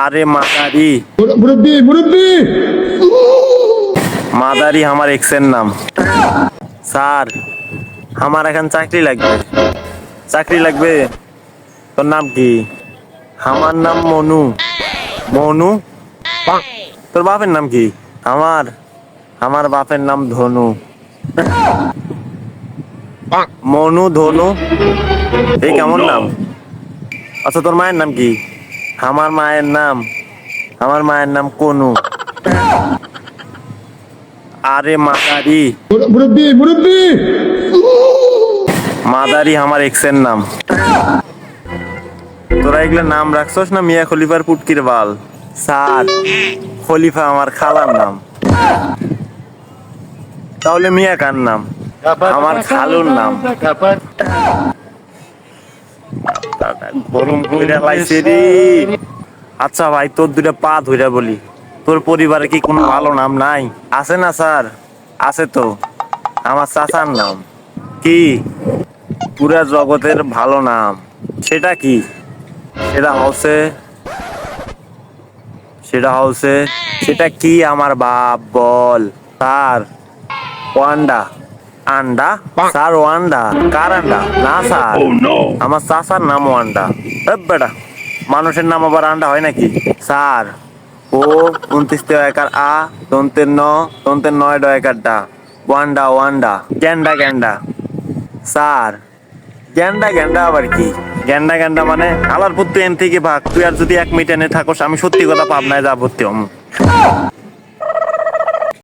আরে মাদারি, मुरब्बी मुरब्बी মাদারি আমার এক্সের নাম। স্যার, আমার এখন চাকরি লাগবে। চাকরি লাগবে। তোর নাম কি? আমার নাম মনু। মনু? তোর বাপের নাম কি? আমার আমার বাপের নাম ধনু। মনু ধনু, এই কেমন নাম? আচ্ছা, তোর মায়ের নাম কি? আমার মায়ের নাম কনু। আরে মাদারি, मुरब्बी मुरब्बी মাদারি আমার এক্সের নাম। তোরা এগুলো নাম রাখছস না মিয়া খলিফার পুটকির বাল? স্যার, খলিফা আমার খালার নাম। তাহলে মিয়া কার নাম? আমার খালুর নাম। গরম কইরা লাইছে রে। আচ্ছা ভাই, তোর দুইটা পা ধইরা বলি, তোর পরিবারে কি কোনো ভালো নাম নাই? আছে না স্যার? আছে তো, আমার চাচার নাম। কি? পুরা জগতের ভালো নাম। সেটা কি? সেটা হচ্ছে সেটা হচ্ছে সেটা কি আমার বাপ বল। স্যার, ওয়ান্ডা। আন্ডা? স্যার ওয়ান্ডা? কার আন্ডা? না স্যার, আমার চাচার নাম ওয়ান্ডা। বেটা, মানুষের নাম আবার আন্ডা হয় নাকি? স্যার, ও 29 আ, দন্তের ন, দন্তের নয় ডয়কার ডা, Wanda Wanda. Genda Genda. Sir, Genda Genda আবার কি? গ্যান্ডা গ্যান্ডা মানে আলার পুত্র এন থেকে ভাগ। তুই আর যদি 1 মিনিট এনে থাকোস, আমি সত্যি কথা পাবনায় যা ভর্তি হম।